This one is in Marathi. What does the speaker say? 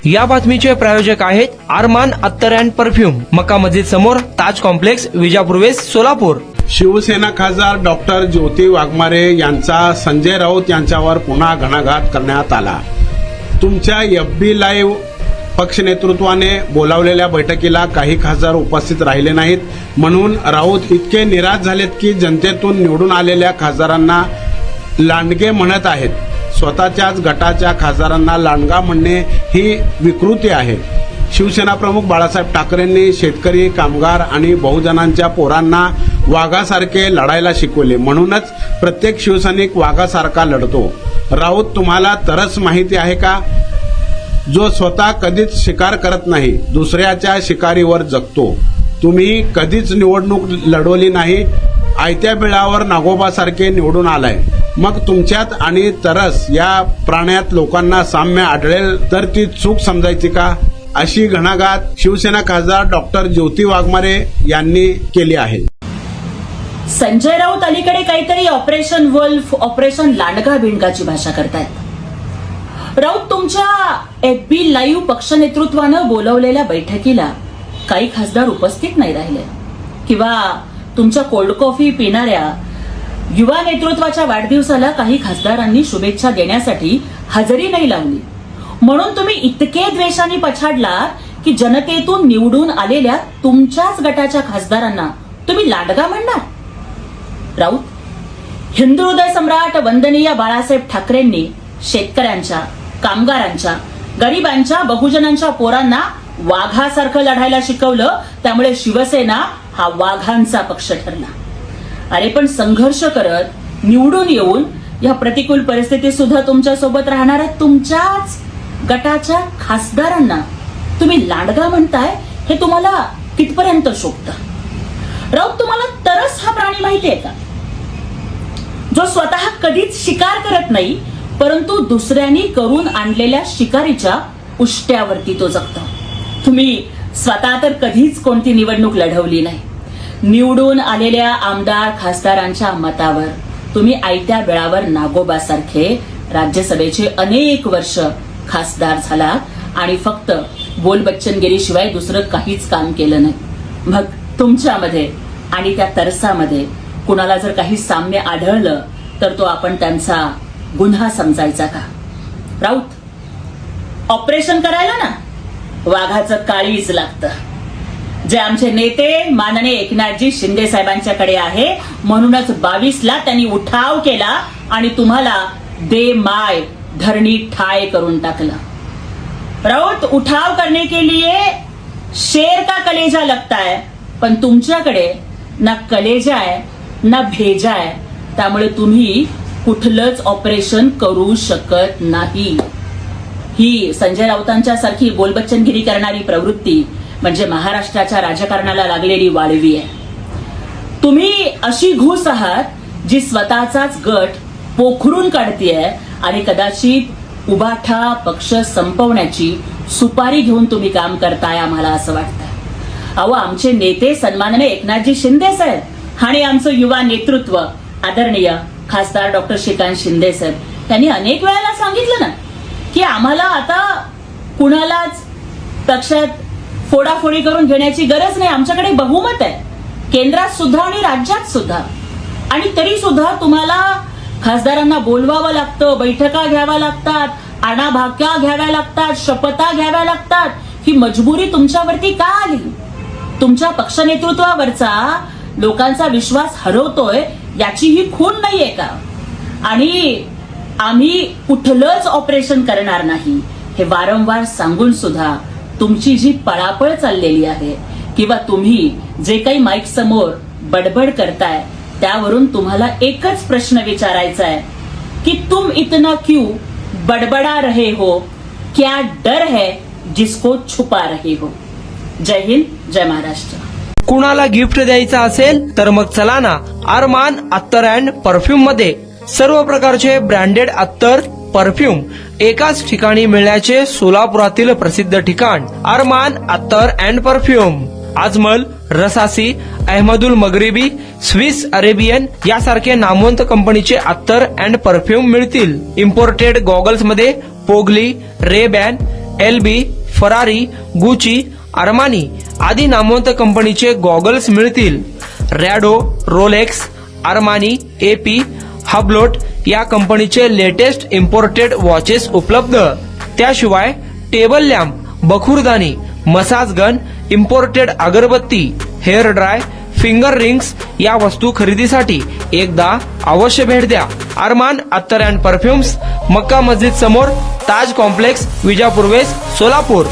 या बातमीचे प्रायोजक आहेत अरमान अत्तर अँड परफ्यूम, मक्का मस्जिद समोर, ताज कॉम्प्लेक्स, विजापूर वेस्ट, सोलापूर. शिवसेना खासदार डॉक्टर ज्योती वाघमारे यांचा संजय राऊत यांच्यावर पुन्हा घणाघात करण्यात आला. तुमच्या FB लाईव्ह पक्ष नेतृत्वाने बोलावलेल्या बैठकीला काही खासदार उपस्थित राहिले नाहीत, म्हणून राऊत इतके निराश झालेत की जनतेतून निवडून आलेल्या खासदारांना लांडगे म्हणत आहेत. स्वतःच्याच गटाच्या खासदारांना लांडगा म्हणणे ही विकृती आहे. शिवसेना प्रमुख बाळासाहेब ठाकरेंनी शेतकरी, कामगार आणि बहुजनांच्या पोरांना वाघासारखे लढायला शिकवले, म्हणूनच प्रत्येक शिवसैनिक वाघासारखा लढतो. राऊत, तुम्हाला तरच माहिती आहे का? जो स्वतः कधीच शिकार करत नाही, दुसऱ्याच्या शिकारीवर जगतो. तुम्ही कधीच निवडणूक लढवली नाही, आयत्या बिळावर नागोबासारखे निवडून आलाय. मग तुमच्यात आणि तरस या प्राण्यात लोकांना साम्य आढळेल तर ती चूक समजायची का? अशी घणाघात शिवसेना खासदार डॉक्टर ज्योती वाघमारे यांनी केली आहे. संजय राऊत अलीकडे काहीतरी ऑपरेशन वुल्फ, ऑपरेशन लांडगा भिंडकाची भाषा करतायत. राऊत, तुमच्या FB लाईव्ह पक्ष नेतृत्वानं बोलवलेल्या बैठकीला काही खासदार उपस्थित नाही राहिले, किंवा तुमच्या कोल्ड कॉफी पिणाऱ्या युवा नेतृत्वाच्या वाढदिवसाला काही खासदारांनी शुभेच्छा देण्यासाठी हजेरी नाही लावली, म्हणून तुम्ही इतके द्वेषाने पछाडलात की जनतेतून निवडून आलेल्या तुमच्याच गटाच्या खासदारांना तुम्ही लांडगा म्हणणार. राऊत, हिंदू हृदय सम्राट वंदनीय बाळासाहेब ठाकरेंनी शेतकऱ्यांच्या, कामगारांच्या, गरिबांच्या, बहुजनांच्या पोरांना वाघासारखं लढायला शिकवलं, त्यामुळे शिवसेना हा वाघांचा पक्ष ठरला. अरे पण संघर्ष करत निवडून येऊन या प्रतिकूल परिस्थितीत सुद्धा तुमच्या सोबत राहणाऱ्या तुमच्याच गटाच्या खासदारांना तुम्ही लांडगा म्हणताय, हे तुम्हाला कितपर्यंत शोभतं? राऊत, तुम्हाला तरस हा प्राणी माहिती आहे का? जो स्वतः कधीच शिकार करत नाही, परंतु दुसऱ्यांनी करून आणलेल्या शिकारीच्या उष्ट्यावरती तो जगतो. तुम्ही स्वतः तर कधीच कोणती निवडणूक लढवली नाही. निवडून आलेल्या आमदार खासदारांच्या मतावर तुम्ही आयत्या बिळावर नागोबासारखे राज्यसभेचे अनेक वर्ष खासदार झालात आणि फक्त बोलबच्चनगिरीशिवाय दुसरं काहीच काम केलं नाही. मग तुमच्यामध्ये आणि त्या तरसामध्ये कुणाला जर काही साम्य आढळलं तर तो आपण त्यांचा गुन्हा समजायचा का? राऊत, ऑपरेशन करायला ना वाघाचं काळीज लागतं, जे आमचे नेते माननीय एकनाथजी शिंदे साहेबांच्याकडे आहे. म्हणूनच 22ला त्यांनी उठाव केला आणि तुम्हाला दे माय धरणी ठाय करून टाकलं. राऊत, उठाव करने के लिए शेर का कलेजा लगता है, पण तुमच्याकडे ना कलेजा आहे ना भेजा आहे, त्यामुळे तुम्ही कुठलंच ऑपरेशन करू शकत नाही. ही संजय राऊतांच्या सारखी बोलबच्चनगिरी करणारी प्रवृत्ती म्हणजे महाराष्ट्राच्या राजकारणाला लागलेली वाळवी आहे. तुम्ही अशी घुस आहात जी स्वतःचाच गट पोखरून काढतीये आणि कदाचित उभाठा पक्ष संपवण्याची सुपारी घेऊन तुम्ही काम करताय, आम्हाला असं वाटतं. अहो, आमचे नेते सन्माननीय एकनाथजी शिंदे साहेब आणि आमचं युवा नेतृत्व आदरणीय खासदार डॉक्टर श्रीकांत शिंदे साहेब यांनी अनेक वेळेला सांगितलं ना की आम्हाला आता कुणालाच पक्षात फोडाफोडी करून घेण्याची गरज नाही. आमच्याकडे बहुमत आहे केंद्रात सुद्धा आणि राज्यात सुद्धा, आणि तरी सुद्धा तुम्हाला खासदारांना बोलवावं लागतं, बैठका घ्याव्या लागतात, आणाभाक्या घ्याव्या लागतात, शपथा घ्याव्या लागतात. ही मजबुरी तुमच्यावरती का आली? तुमच्या पक्ष नेतृत्वावरचा लोकांचा विश्वास हरवतोय याची ही खूण नाहीये का? आणि आम्ही कुठलंच ऑपरेशन करणार नाही हे वारंवार सांगून सुद्धा तुमची जी पळापळ चाललेली आहे किंवा तुम्ही जे काही माईक समोर बडबड करताय त्यावरून तुम्हाला एकच प्रश्न विचारायचा आहे की तुम इतना क्यों बडबडा रहे हो? क्या डर है जिसको छुपा रहे हो? जय हिंद, जय महाराष्ट्र. कुणाला गिफ्ट द्यायचं असेल तर मग चला ना अरमान अत्तर अँड परफ्यूम मध्ये. सर्व प्रकारचे ब्रँडेड अत्तर, परफ्यूम एकाच ठिकाणी मिळण्याचे सोलापुरातील प्रसिद्ध ठिकाण अरमान अत्तर and perfume. Ajmal, Rasasi, Ahmed Al Maghribi, Swiss Arabian यासारखे नामवंत कंपनीचे अत्तर अँड परफ्यूम मिळतील. इम्पोर्टेड गॉगल्स मध्ये पोगली, Ray Ban, LB, Ferrari, Gucci, Armani आदी नामवंत कंपनीचे गॉगल्स मिळतील. Rado, Rolex, Armani, AP, Hublot या कंपनीचे लेटेस्ट इम्पोर्टेड वॉचेस उपलब्ध. त्याशिवाय टेबल लॅम्प, बखुरदानी, मसाज गन, इम्पोर्टेड अगरबत्ती, हेअर ड्राय, फिंगर रिंग्स या वस्तू खरेदीसाठी एकदा अवश्य भेट द्या. अरमान अत्तर अँड परफ्युम्स, मक्का मस्जिद समोर, ताज कॉम्प्लेक्स, विजापूर वेस्ट, सोलापूर.